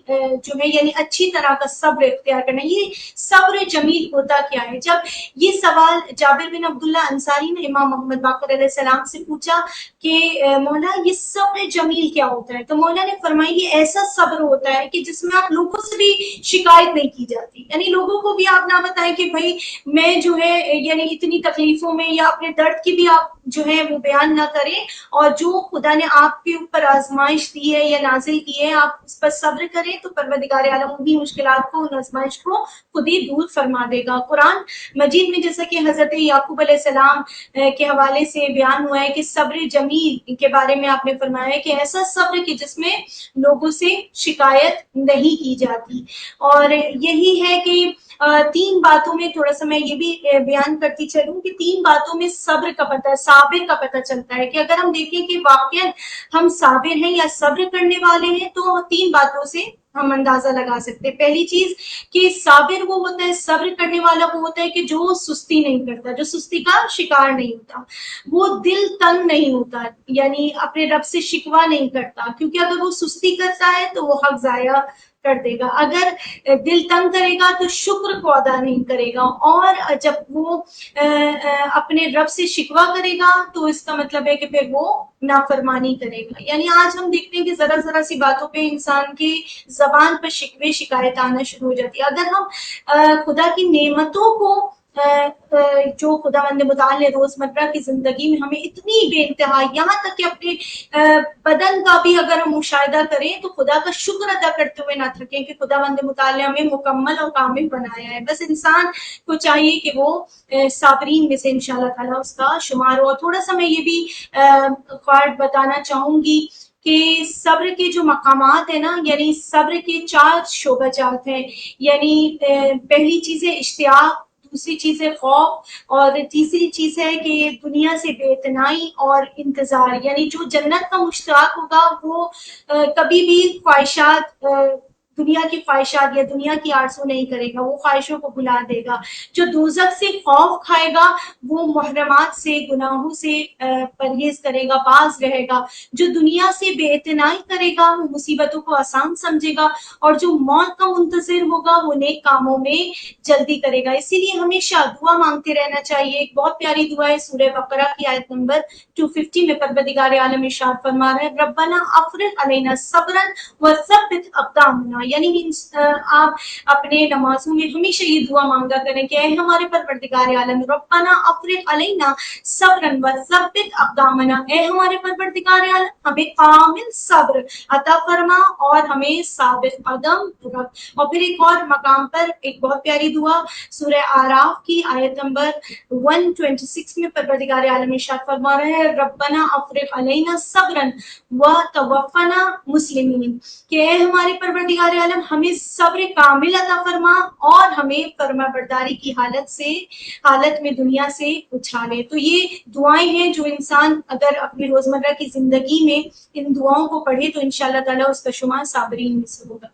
جو ہے یعنی اچھی طرح کا صبر اختیار کرنا۔ یہ صبر جمیل ہوتا کیا ہے؟ جب یہ سوال جابر بن عبداللہ انصاری نے امام محمد باقر علیہ السلام سے پوچھا کہ مولا یہ صبر جمیل کیا ہوتا ہے؟ تو مولا نے فرمایا یہ ایسا صبر ہوتا ہے کہ جس میں آپ لوگوں سے بھی شکایت نہیں کی جاتی، یعنی لوگوں کو بھی آپ نہ بتائیں کہ بھائی میں جو ہے یعنی اتنی تکلیفوں میں یا اپنے درد کی بھی آپ جو ہے وہ بیان نہ کریں، اور جو خدا نے آپ کے اوپر آزمائش دی ہے یا نازل کی ہے آپ اس پر صبر کریں تو پروردگار عالم بھی مشکلات کو ان آزمائش کو خود ہی دور فرما دے گا۔ قرآن مجید میں جیسا کہ حضرت یعقوب علیہ السلام کے حوالے سے بیان ہوا ہے کہ صبر جمیل کے بارے میں آپ نے فرمایا ہے کہ ایسا صبر کہ جس میں لوگوں سے شکایت نہیں کی جاتی۔ اور یہی ہے کہ تین باتوں میں تھوڑا سا میں یہ بھی بیان کرتی چلوں کہ تین باتوں میں صبر کا پتہ، صابر کا پتہ چلتا ہے کہ اگر ہم دیکھیں کہ واقعا ہم صابر ہیں یا صبر کرنے والے ہیں تو تین باتوں سے ہم اندازہ لگا سکتے ہیں۔ پہلی چیز کہ صابر وہ ہوتا ہے، صبر کرنے والا وہ ہوتا ہے کہ جو سستی نہیں کرتا، جو سستی کا شکار نہیں ہوتا، وہ دل تنگ نہیں ہوتا، یعنی اپنے رب سے شکوہ نہیں کرتا، کیونکہ اگر وہ سستی کرتا ہے تو وہ حق ضائع کر دے گا، اگر دل تنگ کرے گا تو شکر کو ادا نہیں کرے گا، اور جب وہ اپنے رب سے شکوہ کرے گا تو اس کا مطلب ہے کہ پھر وہ نافرمانی کرے گا۔ یعنی آج ہم دیکھتے ہیں کہ ذرا ذرا سی باتوں پہ انسان کی زبان پر شکوے شکایت آنا شروع ہو جاتی ہے۔ اگر ہم خدا کی نعمتوں کو جو خدا مند متعال نے روزمرہ کی زندگی میں ہمیں اتنی بے انتہا، یہاں تک کہ اپنے بدن کا بھی اگر ہم مشاہدہ کریں تو خدا کا شکر ادا کرتے ہوئے نہ تھکیں کہ خدا مند متعال نے ہمیں مکمل اور کامل بنایا ہے۔ بس انسان کو چاہیے کہ وہ صابرین میں سے انشاءاللہ تعالیٰ اس کا شمار ہو۔ اور تھوڑا سا میں یہ بھی خواہد بتانا چاہوں گی کہ صبر کے جو مقامات ہیں نا، یعنی صبر کے 4 شعبہ جات ہیں، یعنی پہلی چیز ہے اشتیاق، دوسری چیز ہے خوف، اور تیسری چیز ہے کہ دنیا سے بے اعتنائی اور انتظار، یعنی جو جنت کا مشتاق ہوگا وہ کبھی بھی خواہشات، دنیا کی خواہشات یا دنیا کی آرزو نہیں کرے گا، وہ خواہشوں کو بھلا دے گا۔ جو دوزخ سے خوف کھائے گا وہ محرمات سے، گناہوں سے پرہیز کرے گا، باز رہے گا۔ جو دنیا سے بے اعتنائی کرے گا وہ مصیبتوں کو آسان سمجھے گا، اور جو موت کا منتظر ہوگا وہ نیک کاموں میں جلدی کرے گا۔ اسی لیے ہمیشہ دعا مانگتے رہنا چاہیے۔ ایک بہت پیاری دعا ہے سورہ بقرہ کی آیت نمبر 250 میں پروردگار عالم ارشاد فرما رہے ہیں، ربنا افرغ علینا صبرا وثبت اقدامنا، یعنی آپ اپنے نمازوں میں ہمیشہ یہ دعا مانگا کریں کہ اے ہمارے پروردگار عالم، ربنا افرغ علینا صبرا وثبت اقدامنا، اے ہمارے پروردگار عالم ہمیں کامل صبر عطا فرما اور ہمیں ثابت قدم رکھ۔ اور پھر ایک اور مقام پر ایک بہت پیاری دعا سورہ آراف کی آیت نمبر 126 میں پروردگار عالم ارشاد فرما رہے ہیں، ربنا افرغ علینا صبرا وتوفنا مسلمین، کہ اے ہمارے پروردگار عالم ہمیں صبر کامل عطا فرما اور ہمیں فرما برداری کی حالت میں دنیا سے اچھالے۔ تو یہ دعائیں ہیں جو انسان اگر اپنی روزمرہ کی زندگی میں ان دعاؤں کو پڑھے تو انشاءاللہ تعالیٰ اس کا شمار صابرین میں سے ہوگا۔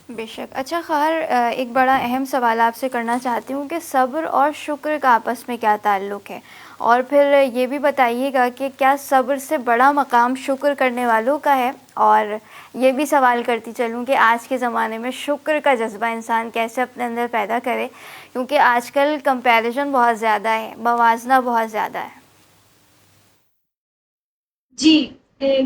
بے شک۔ اچھا خیر، ایک بڑا اہم سوال آپ سے کرنا چاہتی ہوں کہ صبر اور شکر کا آپس میں کیا تعلق ہے، اور پھر یہ بھی بتائیے گا کہ کیا صبر سے بڑا مقام شکر کرنے والوں کا ہے، اور یہ بھی سوال کرتی چلوں کہ آج کے زمانے میں شکر کا جذبہ انسان کیسے اپنے اندر پیدا کرے، کیونکہ آج کل کمپیریزن بہت زیادہ ہے، موازنہ بہت زیادہ ہے۔ جی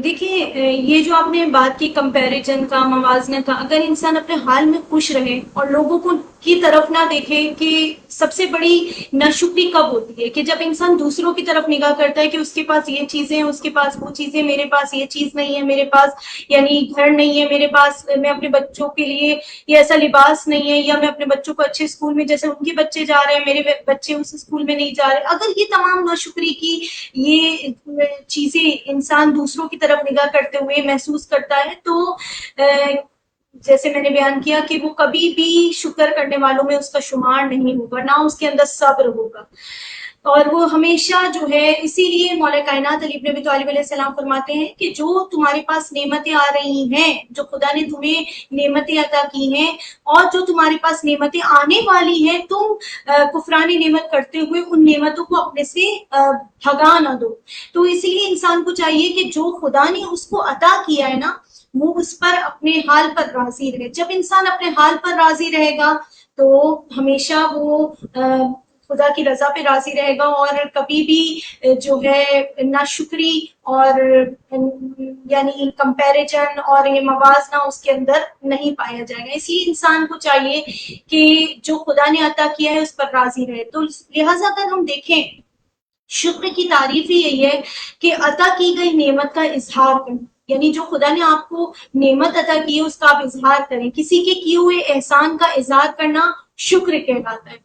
دیکھیے، یہ جو آپ نے بات کی کمپیریزن کا، موازنہ کا، اگر انسان اپنے حال میں خوش رہے اور لوگوں کو کی طرف نہ دیکھے، کہ سب سے بڑی ناشکری کب ہوتی ہے کہ جب انسان دوسروں کی طرف نگاہ کرتا ہے کہ اس کے پاس یہ چیزیں، اس کے پاس وہ چیزیں، میرے پاس یہ چیز نہیں ہے، میرے پاس یعنی گھر نہیں ہے، میرے پاس میں اپنے بچوں کے لیے یہ ایسا لباس نہیں ہے، یا میں اپنے بچوں کو اچھے اسکول میں جیسے ان کے بچے جا رہے ہیں میرے بچے اس اسکول میں نہیں جا رہے۔ اگر یہ تمام ناشکری کی یہ چیزیں انسان دوسروں کی طرف نگاہ کرتے ہوئے محسوس کرتا ہے تو جیسے میں نے بیان کیا کہ وہ کبھی بھی شکر کرنے والوں میں اس کا شمار نہیں ہوگا، نہ اس کے اندر صبر ہوگا، اور وہ ہمیشہ جو ہے، اسی لیے مولا کائنات علی بن ابی طالب علیہ السلام فرماتے ہیں کہ جو تمہارے پاس نعمتیں آ رہی ہیں، جو خدا نے تمہیں نعمتیں عطا کی ہیں، اور جو تمہارے پاس نعمتیں آنے والی ہیں، تم کفران نعمت کرتے ہوئے ان نعمتوں کو اپنے سے بھگا نہ دو۔ تو اسی لیے انسان کو چاہیے کہ جو خدا نے اس کو عطا کیا ہے نا، وہ اس پر اپنے حال پر راضی رہے۔ جب انسان اپنے حال پر راضی رہے گا تو ہمیشہ وہ خدا کی رضا پہ راضی رہے گا، اور کبھی بھی جو ہے ناشکری اور یعنی کمپیریزن اور یہ موازنہ اس کے اندر نہیں پایا جائے گا۔ اس لیے انسان کو چاہیے کہ جو خدا نے عطا کیا ہے اس پر راضی رہے۔ تو لہٰذا اگر ہم دیکھیں، شکر کی تعریف ہی یہی ہے کہ عطا کی گئی نعمت کا اظہار کرنا، یعنی جو خدا نے آپ کو نعمت عطا کی ہے اس کا آپ اظہار کریں۔ کسی کے کیے ہوئے احسان کا اظہار کرنا شکر کہلاتا ہے۔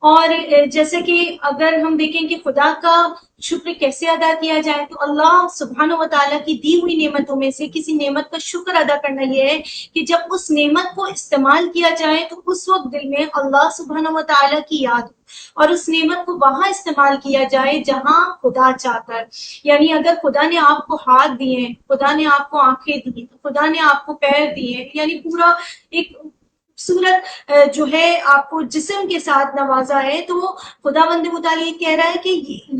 اور جیسے کہ اگر ہم دیکھیں کہ خدا کا شکر کیسے ادا کیا جائے، تو اللہ سبحانہ و تعالیٰ کی دی ہوئی نعمتوں میں سے کسی نعمت کا شکر ادا کرنا یہ ہے کہ جب اس نعمت کو استعمال کیا جائے تو اس وقت دل میں اللہ سبحانہ و تعالیٰ کی یاد ہو، اور اس نعمت کو وہاں استعمال کیا جائے جہاں خدا چاہتا ہے۔ یعنی اگر خدا نے آپ کو ہاتھ دیے، خدا نے آپ کو آنکھیں دی، خدا نے آپ کو پیر دیے، یعنی پورا ایک صورت جو ہے آپ کو جسم کے ساتھ نوازا ہے، تو خدا بند متعالی یہ کہہ رہا ہے کہ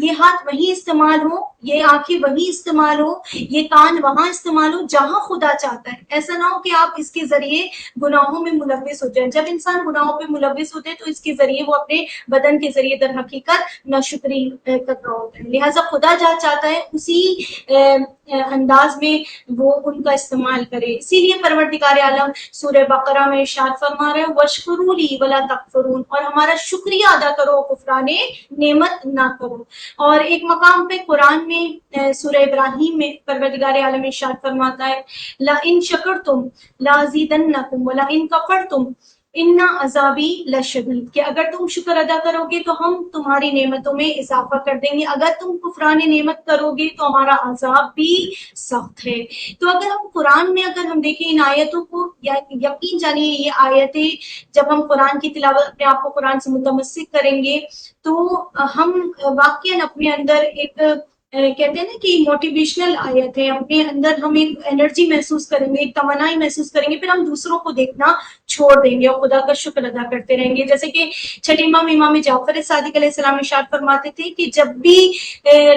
یہ ہاتھ وہیں استعمال ہو، یہ آنکھیں وہیں استعمال ہو، یہ کان وہاں استعمال ہو جہاں خدا چاہتا ہے۔ ایسا نہ ہو کہ آپ اس کے ذریعے گناہوں میں ملوث ہو جائیں۔ جب انسان گناہوں پہ ملوث ہوتے ہیں تو اس کے ذریعے وہ اپنے بدن کے ذریعے در حقیقت ناشکری کر رہا ہوتا ہے۔ لہٰذا خدا جہاں چاہتا ہے اسی انداز میں وہ ان کا استعمال کرے۔ اسی لیے پروردگار عالم سورہ بقرہ میں ارشاد فرما رہے ہیں وَاشْكُرُوا لِي وَلَا تَكْفُرُونَ، اور ہمارا شکریہ ادا کرو، کفران نعمت نہ کرو۔ اور ایک مقام پہ قرآن میں سورہ ابراہیم میں پروردگار عالم ارشاد فرماتا ہے لَإِن شَكَرْتُمْ لَأَزِيدَنَّكُمْ وَلَإِن كَفَرْتُمْ اِنَّ عَذَابِي لَشَدِيدٌ، کہ اگر تم شکر ادا کرو گے تو ہم تمہاری نعمتوں میں اضافہ کر دیں گے، اگر تم کفران نعمت کرو گے تو ہمارا عذاب بھی سخت ہے۔ تو اگر ہم قرآن میں اگر ہم دیکھیں ان آیتوں کو، یقین جانیے یہ آیتیں جب ہم قرآن کی تلاوت اپنے آپ کو قرآن سے متمسک کریں گے تو ہم واقعاً اپنے اندر ایک کہتے ہیں نا کہ موٹیویشنل آیت ہے، اپنے اندر ہم ایک انرجی محسوس کریں گے، ایک توانائی محسوس کریں گے، پھر ہم دوسروں کو دیکھنا چھوڑ دیں گے اور خدا کا شکر ادا کرتے رہیں گے۔ جیسے کہ چھٹے امام جعفر صادق علیہ السلام ارشاد فرماتے تھے کہ جب بھی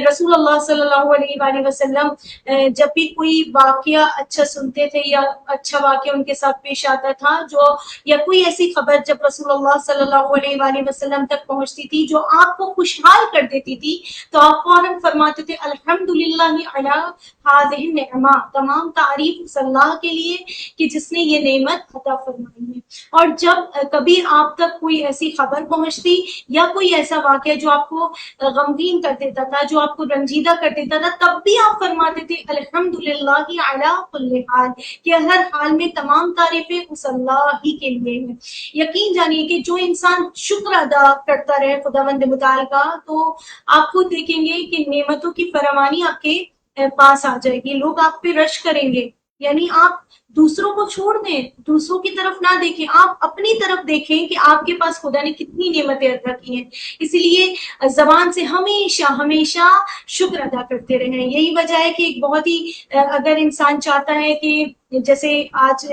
رسول اللہ صلی اللہ علیہ وآلہ وسلم جب بھی کوئی واقعہ اچھا سنتے تھے یا اچھا واقعہ ان کے ساتھ پیش آتا تھا، جو یا کوئی ایسی خبر جب رسول اللہ صلی اللہ علیہ وآلہ وسلم تک پہنچتی تھی جو آپ کو خوشحال کر دیتی تھی، تو آپ فوراً فرماتے تھے الحمدللہ علی ہذہ النعمہ، تمام تعریف اس اللہ کے لیے کہ جس نے یہ نعمت عطا فرمائی ہے۔ اور جب کبھی آپ تک کوئی ایسی خبر پہنچتی یا کوئی ایسا واقعہ جو آپ کو غمگین کر دیتا تھا، جو آپ کو رنجیدہ کر دیتا تھا، تب بھی آپ فرماتے تھے الحمدللہ علی کل حال، کہ ہر حال میں تمام تعریفیں اس اللہ ہی کے لیے ہیں۔ یقین جانیے کہ جو انسان شکر ادا کرتا رہے خداوند متعال کا، تو آپ کو دیکھیں گے کہ نعمتوں کی فراوانی آپ کے پاس آ جائے گی، لوگ آپ پہ رش کریں گے۔ یعنی آپ دوسروں کو چھوڑ دیں، دوسروں کی طرف نہ دیکھیں، آپ اپنی طرف دیکھیں کہ آپ کے پاس خدا نے کتنی نعمتیں عطا کی ہیں۔ اسی لیے زبان سے ہمیشہ ہمیشہ شکر ادا کرتے رہیں۔ یہی وجہ ہے کہ ایک بہت ہی اگر انسان چاہتا ہے کہ جیسے آج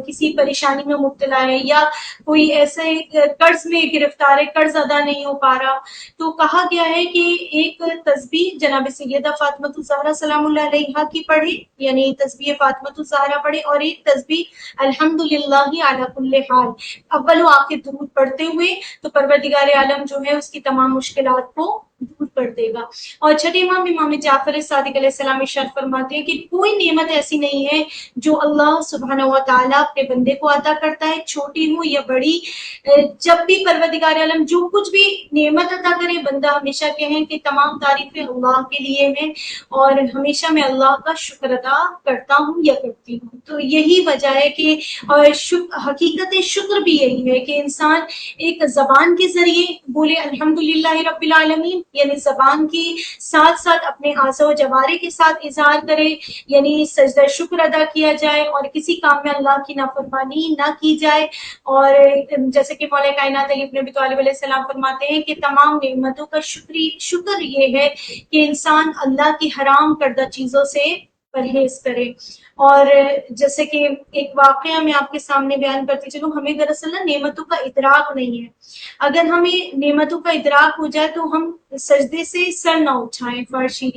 کسی پریشانی میں مبتلا ہے یا کوئی ایسے قرض میں گرفتار ہے، قرض ادا نہیں ہو پا رہا، تو کہا گیا ہے کہ ایک تسبیح جناب سیدہ فاطمہ الزہرا سلام اللہ علیہا کی پڑھے، یعنی تسبیح فاطمہ الزہرا پڑھے، اور ایک تسبیح الحمدللہ علی کل حال اول و آخر درود پڑھتے ہوئے، تو پروردگار عالم جو ہے اس کی تمام مشکلات کو دور کر دے گا۔ اور چھٹے امام جعفر صادق علیہ السلام ارشاد فرماتے ہیں کہ کوئی نعمت ایسی نہیں ہے جو اللہ سبحانہ و تعالیٰ اپنے بندے کو عطا کرتا ہے، چھوٹی ہو یا بڑی۔ جب بھی پروردگار عالم جو کچھ بھی نعمت عطا کرے، بندہ ہمیشہ کہیں کہ تمام تعریفیں اللہ کے لیے ہیں، اور ہمیشہ میں اللہ کا شکر ادا کرتا ہوں یا کرتی ہوں۔ تو یہی وجہ ہے کہ اور حقیقت شکر بھی یہی ہے کہ انسان ایک زبان کے ذریعے بولے الحمدللہ رب العالمین، یعنی زبان کی ساتھ ساتھ اپنے اعضاء و جوارح کے ساتھ اظہار کرے، یعنی سجدہ شکر ادا کیا جائے، اور کسی کام میں اللہ کی نافرمانی نہ کی جائے۔ اور جیسے کہ مولا کائنات علی بن ابی طالب علیہ السلام فرماتے ہیں کہ تمام نعمتوں کا شکر یہ ہے کہ انسان اللہ کی حرام کردہ چیزوں سے پرہیز کرے۔ اور جیسے کہ ایک واقعہ میں آپ کے سامنے بیان کرتی چلوں، ہمیں دراصل نا نعمتوں کا ادراک نہیں ہے۔ اگر ہمیں نعمتوں کا ادراک ہو جائے تو ہم سجدے سے سر نہ اٹھائیں فرشی،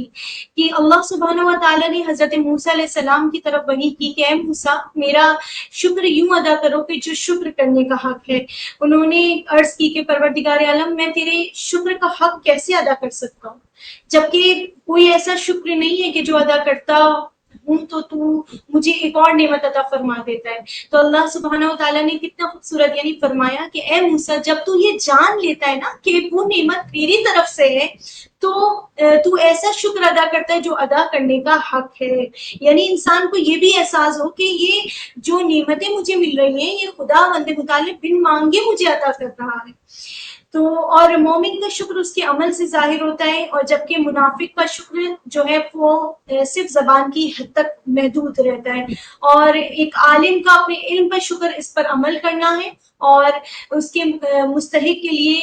کہ اللہ سبحانہ و تعالیٰ نے حضرت موسیٰ علیہ السلام کی طرف وحی کی کہ اے موسیٰ میرا شکر یوں ادا کرو کہ جو شکر کرنے کا حق ہے۔ انہوں نے عرض کی کہ پروردگار عالم میں تیرے شکر کا حق کیسے ادا کر سکتا ہوں، جبکہ کوئی ایسا شکر نہیں ہے کہ جو ادا کرتا ہوں تو مجھے ایک اور نعمت عطا فرما دیتا ہے۔ تو اللہ سبحانہ و تعالیٰ نے کتنا خوبصورت یعنی فرمایا کہ اے موسیٰ جب تو یہ جان لیتا ہے نا کہ وہ نعمت میری طرف سے ہے، تو ایسا شکر ادا کرتا ہے جو ادا کرنے کا حق ہے۔ یعنی انسان کو یہ بھی احساس ہو کہ یہ جو نعمتیں مجھے مل رہی ہیں یہ خدا بند مطالب بن مانگے مجھے عطا کر رہا ہے۔ تو اور مومن کا شکر اس کے عمل سے ظاہر ہوتا ہے، اور جبکہ منافق کا شکر جو ہے وہ صرف زبان کی حد تک محدود رہتا ہے. اور ایک عالم کا اپنے علم پر شکر اس پر عمل کرنا ہے اور اس کے مستحق کے لیے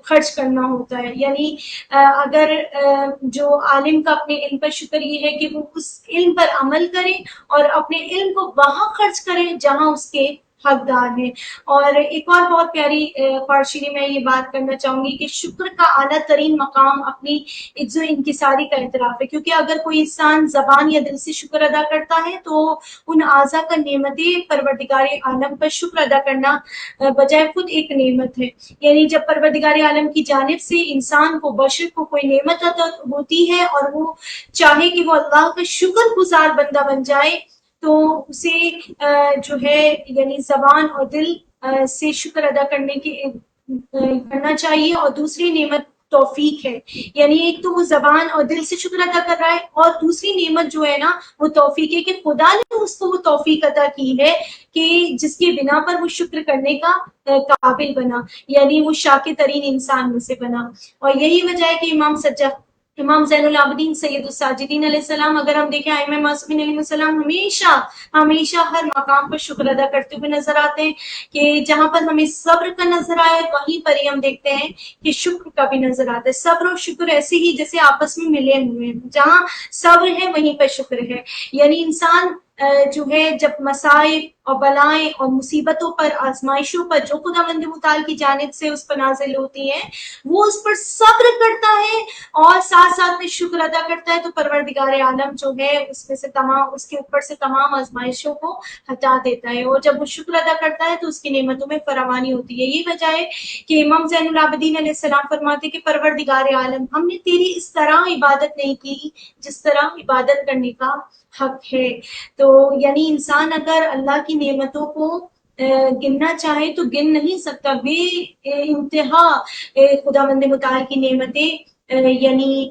خرچ کرنا ہوتا ہے. یعنی اگر جو عالم کا اپنے علم پر شکر یہ ہے کہ وہ اس علم پر عمل کرے اور اپنے علم کو وہاں خرچ کرے جہاں اس کے حقدار ہیں. اور ایک اور بہت پیاری فارشی میں یہ بات کرنا چاہوں گی کہ شکر کا اعلیٰ ترین مقام اپنی عجز و انکساری کا اعتراف ہے، کیونکہ اگر کوئی انسان زبان یا دل سے شکر ادا کرتا ہے تو ان اعضاء کا نعمتیں پروردگار عالم پر شکر ادا کرنا بجائے خود ایک نعمت ہے. یعنی جب پروردگار عالم کی جانب سے انسان کو بشر کو کوئی نعمت عطا ہوتی ہے اور وہ چاہے کہ وہ اللہ کا شکر گزار بندہ بن جائے تو اسے جو ہے یعنی زبان اور دل سے شکر ادا کرنا چاہیے. اور دوسری نعمت توفیق ہے، یعنی ایک تو وہ زبان اور دل سے شکر ادا کر رہا ہے، اور دوسری نعمت جو ہے نا وہ توفیق ہے کہ خدا نے اس کو وہ توفیق عطا کی ہے کہ جس کی بنا پر وہ شکر کرنے کا قابل بنا، یعنی وہ شاکر ترین انسان میں سے بنا. اور یہی وجہ ہے کہ امام زین العابدین سید الساجدین علیہ السلام، اگر ہم دیکھیں ائمہ معصومین علیہ السلام ہمیشہ ہر مقام پر شکر ادا کرتے ہوئے نظر آتے ہیں. کہ جہاں پر ہمیں صبر کا نظر آئے وہیں پر ہی ہم دیکھتے ہیں کہ شکر کا بھی نظر آتا ہے. صبر اور شکر ایسے ہی جیسے آپس میں ملے ہوئے ہیں، جہاں صبر ہے وہیں پر شکر ہے. یعنی انسان جو ہے جب مسائب اور بلائیں اور مصیبتوں پر آزمائشوں پر جو خداوند متعال کی جانب سے اس پر نازل ہوتی ہیں وہ اس پر صبر کرتا ہے اور ساتھ ساتھ میں شکر ادا کرتا ہے، تو پروردگار عالم جو ہے اس کے اوپر سے تمام آزمائشوں کو ہٹا دیتا ہے. اور جب وہ شکر ادا کرتا ہے تو اس کی نعمتوں میں فراوانی ہوتی ہے. یہی وجہ ہے کہ امام زین العابدین علیہ السلام فرماتے کہ پروردگار عالم ہم نے تیری اس طرح عبادت نہیں کی جس طرح عبادت کرنے کا حق ہے. تو یعنی انسان اگر اللہ کی نعمتوں کو گننا چاہے تو گن نہیں سکتا. بے انتہا خداوند متعال کی نعمتیں یعنی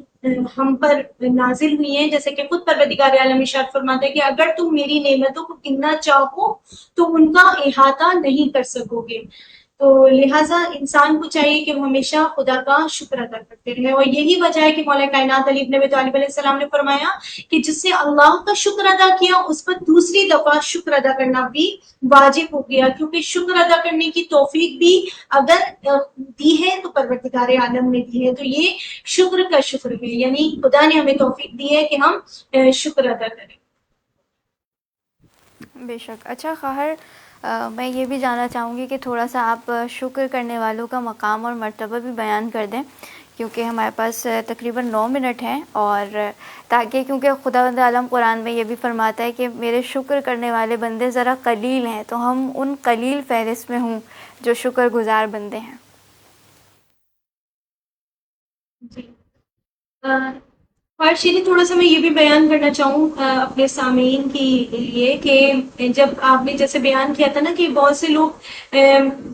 ہم پر نازل ہوئی ہیں، جیسے کہ خود پروردگار عالم ارشاد فرماتا ہے کہ اگر تم میری نعمتوں کو گننا چاہو تو ان کا احاطہ نہیں کر سکو گے. تو لہٰذا انسان کو چاہیے کہ وہ ہمیشہ خدا کا شکر ادا کرتے رہے. اور یہی وجہ ہے کہ مولا کائنات علی بن ابی طالب علیہ السلام نے فرمایا کہ جس سے اللہ کا شکر ادا کیا اس پر دوسری دفعہ شکر ادا کرنا بھی واجب ہو گیا، کیونکہ شکر ادا کرنے کی توفیق بھی اگر دی ہے تو پروردگار عالم نے دی ہے. تو یہ شکر کا شکر ہے، یعنی خدا نے ہمیں توفیق دی ہے کہ ہم شکر ادا کریں. بے شک. اچھا خواہر، میں یہ بھی جاننا چاہوں گی کہ تھوڑا سا آپ شکر کرنے والوں کا مقام اور مرتبہ بھی بیان کر دیں، کیونکہ ہمارے پاس تقریباً 9 منٹ ہیں، اور کیونکہ خداوند عالم قرآن میں یہ بھی فرماتا ہے کہ میرے شکر کرنے والے بندے ذرا قلیل ہیں، تو ہم ان قلیل فہرست میں ہوں جو شکر گزار بندے ہیں. جی شیری، تھوڑا سا میں یہ بھی بیان کرنا چاہوں اپنے سامعین کے لیے کہ جب آپ نے جیسے بیان کیا تھا نا کہ بہت سے لوگ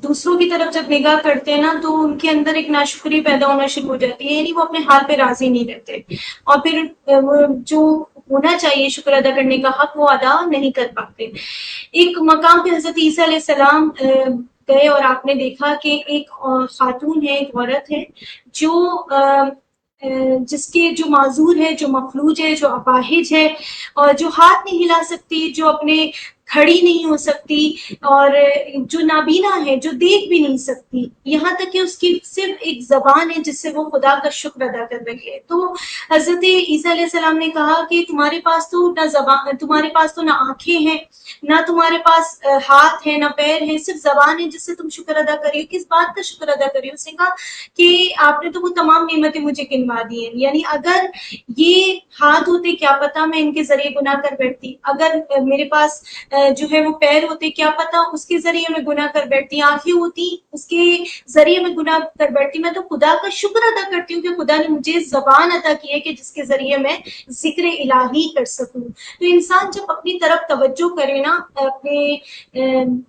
دوسروں کی طرف جب نگاہ کرتے ہیں نا تو ان کے اندر ایک ناشکری پیدا ہونا شروع ہو جاتی ہے، یعنی وہ اپنے حال پہ راضی نہیں رہتے اور پھر جو ہونا چاہیے شکر ادا کرنے کا حق وہ ادا نہیں کر پاتے. ایک مقام پہ حضرت عیسیٰ علیہ السلام گئے اور آپ نے دیکھا کہ ایک خاتون ہے، ایک عورت ہے جو جس کے جو معذور ہے، جو مفلوج ہے، جو اپاہج ہے، اور جو ہاتھ نہیں ہلا سکتی، جو اپنے کھڑی نہیں ہو سکتی، اور جو نابینا ہے، جو دیکھ بھی نہیں سکتی، یہاں تک کہ اس کی صرف ایک زبان ہے جس سے وہ خدا کا شکر ادا کر رہی ہے. تو حضرت عیسیٰ علیہ السلام نے کہا کہ تمہارے پاس تو نہ آنکھیں ہیں، نہ تمہارے پاس ہاتھ ہے، نہ پیر ہے، صرف زبان ہے جس سے تم شکر ادا کر رہی ہو. کس بات کا شکر ادا کر رہی ہو؟ اس نے کہا کہ آپ نے تو وہ تمام نعمتیں مجھے گنوا دی ہیں، یعنی اگر یہ ہاتھ ہوتے کیا پتا میں ان کے ذریعے گناہ کر بیٹھتی، اگر میرے پاس جو ہے وہ پیر ہوتے کیا پتا اس کے ذریعے میں گناہ کر بیٹھتی، آنکھیں ہوتی اس کے ذریعے میں گناہ کر بیٹھتی. میں تو خدا کا شکر ادا کرتی ہوں کہ خدا نے مجھے زبان عطا کی ہے کہ جس کے ذریعے میں ذکر الہی کر سکوں. تو انسان جب اپنی طرف توجہ کرے نا، اپنے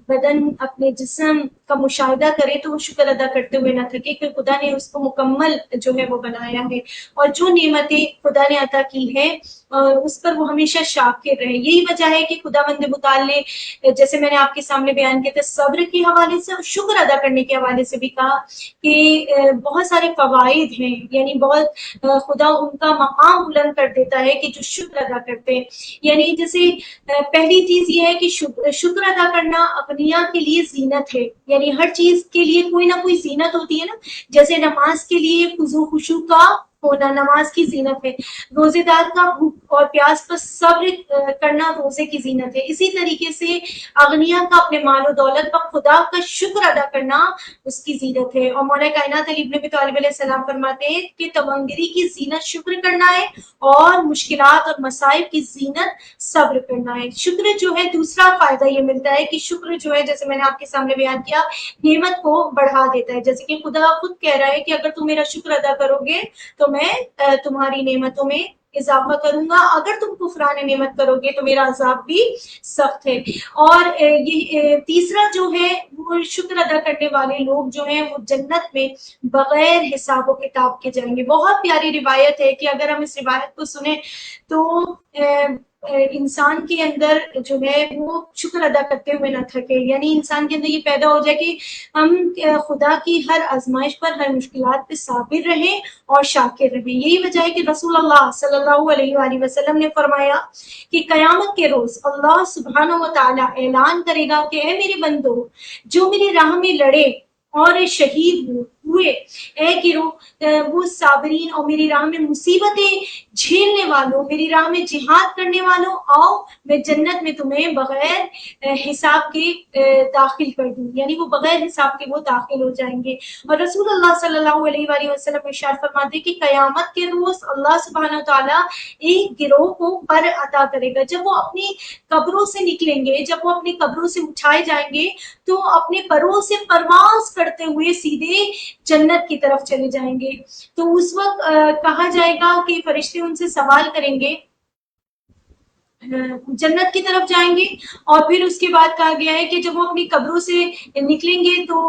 بدن، اپنے جسم کا مشاہدہ کرے تو وہ شکر ادا کرتے ہوئے نہ تھکے کہ خدا نے اس کو مکمل جو ہے وہ بنایا ہے، اور جو نعمتیں خدا نے عطا کی ہے اس پر وہ ہمیشہ شاکر رہے. یہی وجہ ہے کہ خداوند متعال متعلق جیسے میں نے آپ کے سامنے بیان کیا تھا صبر کے حوالے سے اور شکر ادا کرنے کے حوالے سے بھی کہا کہ بہت سارے فوائد ہیں، یعنی بہت خدا ان کا مقام بلند کر دیتا ہے کہ جو شکر ادا کرتے ہیں. یعنی جیسے پہلی چیز یہ ہے کہ شکر ادا کرنا اغنیا کے لیے زینت ہے. یعنی ہر چیز کے لیے کوئی نہ کوئی زینت ہوتی ہے نا، جیسے نماز کے لیے خضوع خشوع کا ہونا نماز کی زینت ہے، روزے دار کا بھوک اور پیاس پر صبر کرنا روزے کی زینت ہے. اسی طریقے سے اغنیا کا اپنے مال و دولت پر خدا کا شکر ادا کرنا اس کی زینت ہے. اور مولا کائنات علی ابن ابی طالب علیہ السلام فرماتے ہیں کہ تمنگری کی زینت شکر کرنا ہے اور مشکلات اور مصائب کی زینت صبر کرنا ہے. شکر جو ہے دوسرا فائدہ یہ ملتا ہے کہ شکر جو ہے جیسے میں نے آپ کے سامنے بیان کیا نعمت کو بڑھا دیتا ہے. جیسے کہ خدا خود کہہ رہا ہے کہ اگر تم میرا شکر ادا کرو گے تو میں تمہاری نعمتوں میں اضافہ کروں گا، اگر تم کفران نعمت کرو گے تو میرا عذاب بھی سخت ہے. اور یہ تیسرا جو ہے وہ شکر ادا کرنے والے لوگ جو ہیں وہ جنت میں بغیر حساب و کتاب کے جائیں گے. بہت پیاری روایت ہے کہ اگر ہم اس روایت کو سنیں تو انسان کے اندر جو ہے وہ شکر ادا کرتے ہوئے نہ تھکے. یعنی انسان کے اندر یہ پیدا ہو جائے کہ ہم خدا کی ہر آزمائش پر ہر مشکلات پہ صابر رہیں اور شاکر رہیں. یہی وجہ ہے کہ رسول اللہ صلی اللہ علیہ وآلہ وسلم نے فرمایا کہ قیامت کے روز اللہ سبحانہ و تعالیٰ اعلان کرے گا کہ اے میرے بندو جو میری راہ میں لڑے اور شہید ہوئے، اے گروہ وہ صابرین اور میری راہ میں مصیبتیں جھیلنے والوں، میری راہ میں جہاد کرنے والوں، آؤ میں جنت میں تمہیں بغیر حساب کے داخل کر دوں. یعنی وہ بغیر حساب کے وہ داخل ہو جائیں گے. اور رسول اللہ صلی اللہ علیہ وآلہ وسلم ارشاد فرماتے کہ قیامت کے روز اللہ سبحانہ تعالیٰ ایک گروہ کو پر عطا کرے گا. جب وہ اپنی قبروں سے نکلیں گے، جب وہ اپنی قبروں سے اٹھائے جائیں گے تو اپنے پروں سے پرواز کرتے ہوئے سیدھے جنت کی طرف چلے جائیں گے. تو اس وقت کہا جائے گا کہ فرشتے ان سے سوال کریں گے، جنت کی طرف جائیں گے. اور پھر اس کے بعد کہا گیا ہے کہ جب وہ اپنی قبروں سے نکلیں گے تو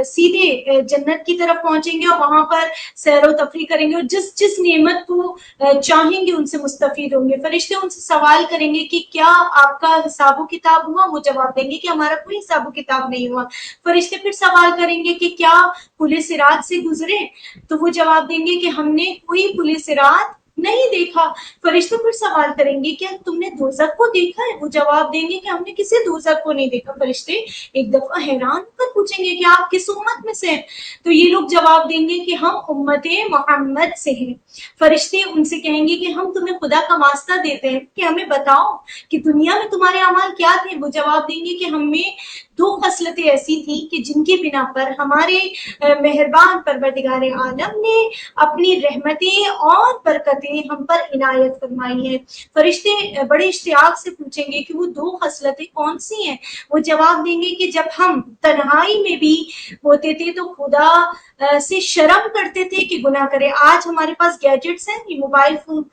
سیدھے جنت کی طرف پہنچیں گے اور وہاں پر سیر و تفریح کریں گے اور جس جس نعمت کو چاہیں گے ان سے مستفید ہوں گے. فرشتے ان سے سوال کریں گے کہ کیا آپ کا حساب و کتاب ہوا؟ وہ جواب دیں گے کہ ہمارا کوئی حساب و کتاب نہیں ہوا. فرشتے پھر سوال کریں گے کہ کیا پل صراط سے گزرے؟ تو وہ جواب دیں گے کہ ہم نے کوئی پل صراط نہیں دیکھا. فرشتے پھر سوال کریں گے کیا تم نے دوزخ کو دیکھا ہے؟ وہ جواب دیں گے کہ ہم نے کسی دوزخ کو نہیں دیکھا. فرشتے ایک دفعہ حیران ہو کر پوچھیں گے کہ آپ کس امت میں سے ہیں؟ تو یہ لوگ جواب دیں گے کہ ہم امت محمد سے ہیں. فرشتے ان سے کہیں گے کہ ہم تمہیں خدا کا واسطہ دیتے ہیں کہ ہمیں بتاؤ کہ دنیا میں تمہارے اعمال کیا تھے. وہ جواب دیں گے کہ ہمیں دو خصلتیں ایسی تھیں کہ جن کی بنا پر ہمارے مہربان پروردگار عالم نے اپنی رحمتیں اور برکتیں ہم پر عنایت فرمائی ہیں. فرشتے بڑے اشتیاق سے پوچھیں گے کہ وہ دو خصلتیں کون سی ہیں. وہ جواب دیں گے کہ جب ہم تنہائی میں بھی ہوتے تھے تو خدا سے شرم کرتے تھے کہ گناہ کرے. آج ہمارے پاس گیجٹس ہیں، یہ موبائل فون،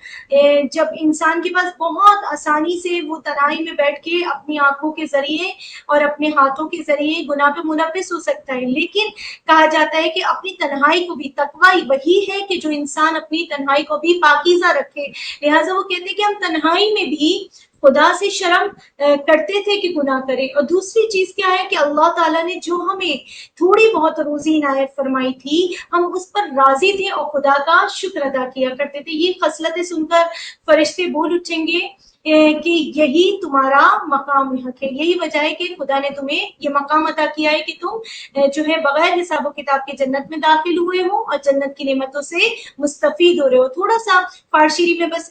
جب انسان کے پاس بہت آسانی سے وہ تنہائی میں بیٹھ کے اپنی آنکھوں کے ذریعے اور اپنے ہاتھوں کے ذریعے گناہ پہ ملوث ہو سکتا ہے. لیکن کہا جاتا ہے کہ اپنی تنہائی کو بھی، تقوی وہی ہے کہ جو انسان اپنی تنہائی کو بھی پاکیزہ رکھے. لہٰذا وہ کہتے ہیں کہ ہم تنہائی میں بھی خدا سے شرم کرتے تھے کہ گناہ کرے. اور دوسری چیز کیا ہے کہ اللہ تعالیٰ نے جو ہمیں تھوڑی بہت روزی عنایت فرمائی تھی ہم اس پر راضی تھے اور خدا کا شکر ادا کیا کرتے تھے. یہ خصلتیں سن کر فرشتے بول اٹھیں گے کہ یہی تمہارا مقام حق ہے. یہی وجہ ہے کہ خدا نے تمہیں یہ مقام عطا کیا ہے کہ تم جو ہے بغیر حساب و کتاب کے جنت میں داخل ہوئے ہو اور جنت کی نعمتوں سے مستفید ہو رہے ہو. تھوڑا سا فارشری میں بس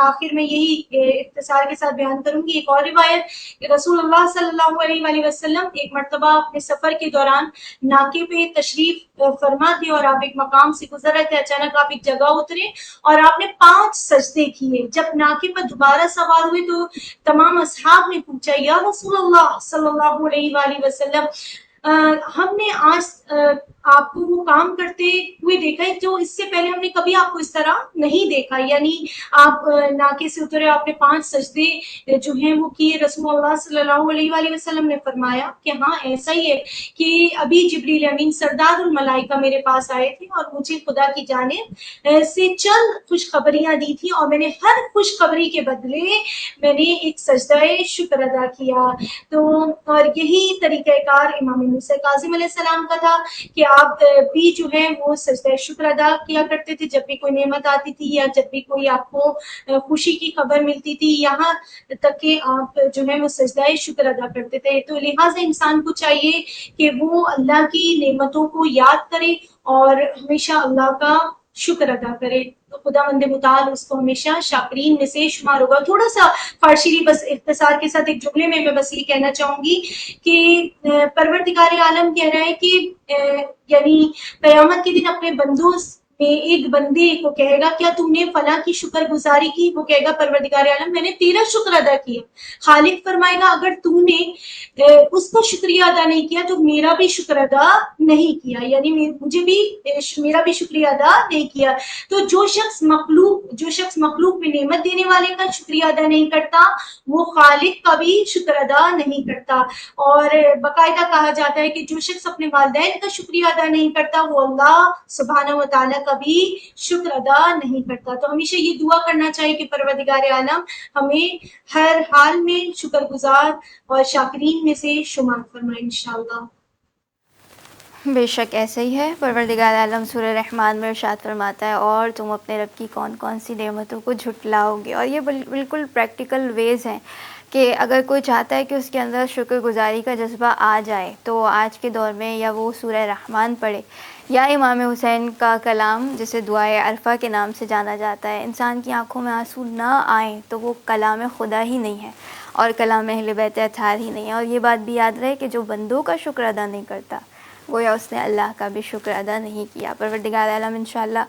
آخر میں یہی اختصار کے ساتھ بیان کروں گی. ایک اور روایت، رسول اللہ صلی اللہ علیہ وآلہ وسلم ایک مرتبہ اپنے سفر کے دوران ناکے پہ تشریف فرما تھے اور آپ ایک مقام سے گزر رہے تھے. اچانک آپ ایک جگہ اترے اور آپ نے 5 سجدے کیے. جب ناکے پر دوبارہ سوار ہوئے تو تمام اصحاب نے پوچھا یا رسول اللہ صلی اللہ علیہ وآلہ وسلم ہم نے آج آپ کو وہ کام کرتے ہوئے دیکھا ہے جو اس سے پہلے ہم نے کبھی آپ کو اس طرح نہیں دیکھا. یعنی آپ ناکے سے اترے, آپ نے 5 سجدے جو ہیں وہ کیے. رسول اللہ صلی اللہ علیہ وآلہ وسلم نے فرمایا کہ ہاں ایسا ہی ہے کہ ابھی جبریل امین سردار الملائکہ میرے پاس آئے تھے اور مجھے خدا کی جانب سے چند خوشخبریاں دی تھی, اور میں نے ہر خوشخبری کے بدلے میں نے ایک سجدہ شکر ادا کیا. تو اور یہی طریقہ کار امام موسیٰ کاظم علیہ السلام کا تھا کہ آپ بھی جو ہے وہ سجدہ شکر ادا کیا کرتے تھے جب بھی کوئی نعمت آتی تھی یا جب بھی کوئی آپ کو خوشی کی خبر ملتی تھی, یہاں تک کہ آپ جو ہے وہ سجدہ شکر ادا کرتے تھے. تو لہٰذا انسان کو چاہیے کہ وہ اللہ کی نعمتوں کو یاد کرے اور ہمیشہ اللہ کا شکر ادا کرے, تو خدا مند متعال اس کو ہمیشہ شاکرین میں سے شمار ہوگا. تھوڑا سا فارسی بس اختصار کے ساتھ ایک جملے میں بس یہ کہنا چاہوں گی کہ پروردگار عالم کہہ رہا ہے کہ یعنی قیامت کے دن اپنے بندوں میں ایک بندے کو کہے گا کیا تم نے فلاں کی شکر گزاری کی؟ وہ کہے گا پروردگار عالم میں نے تیرا شکر ادا کیا. خالق فرمائے گا اگر تو نے اس کا شکریہ ادا نہیں کیا تو میرا بھی شکر ادا نہیں کیا, یعنی مجھے بھی میرا بھی شکریہ ادا نہیں کیا. تو جو شخص مخلوق میں نعمت دینے والے کا شکریہ ادا نہیں کرتا وہ خالق کا بھی شکر ادا نہیں کرتا. اور باقاعدہ کہا جاتا ہے کہ جو شخص اپنے والدین کا شکریہ ادا نہیں کرتا وہ اللہ سبحانہ و تعالیٰ کا بھی شکر ادا نہیں کرتا. تو ہمیشہ یہ دعا کرنا چاہیے کہ پروردگار عالم ہمیں ہر حال میں شکر گزار اور شاکرین میں سے شمار فرمائے انشاءاللہ. بے شک ایسا ہی ہے. پروردگار عالم سورہ رحمان میں ارشاد فرماتا ہے اور تم اپنے رب کی کون کون سی نعمتوں کو جھٹلاؤ گے. اور یہ بالکل پریکٹیکل ویز ہیں کہ اگر کوئی چاہتا ہے کہ اس کے اندر شکر گزاری کا جذبہ آ جائے تو آج کے دور میں یا وہ سورہ رحمان پڑھے یا امام حسین کا کلام جسے دعائے عرفہ کے نام سے جانا جاتا ہے. انسان کی آنکھوں میں آنسو نہ آئیں تو وہ کلام خدا ہی نہیں ہے اور کلام اہل بیت اطہار ہی نہیں ہے. اور یہ بات بھی یاد رہے کہ جو بندوں کا شکر ادا نہیں کرتا گویا اس نے اللہ کا بھی شکر ادا نہیں کیا. پروردگار عالم انشاءاللہ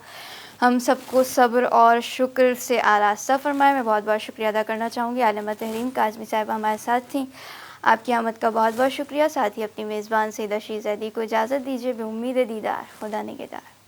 ہم سب کو صبر اور شکر سے آراستہ فرمائے. میں بہت بہت شکریہ ادا کرنا چاہوں گی عالمہ تحریم کاظمی صاحبہ ہمارے ساتھ تھیں. آپ کی آمد کا بہت بہت شکریہ. ساتھ ہی اپنی میزبان سیدہ شیزیدی کو اجازت دیجیے بے امید دیدار. خدا نگہدار.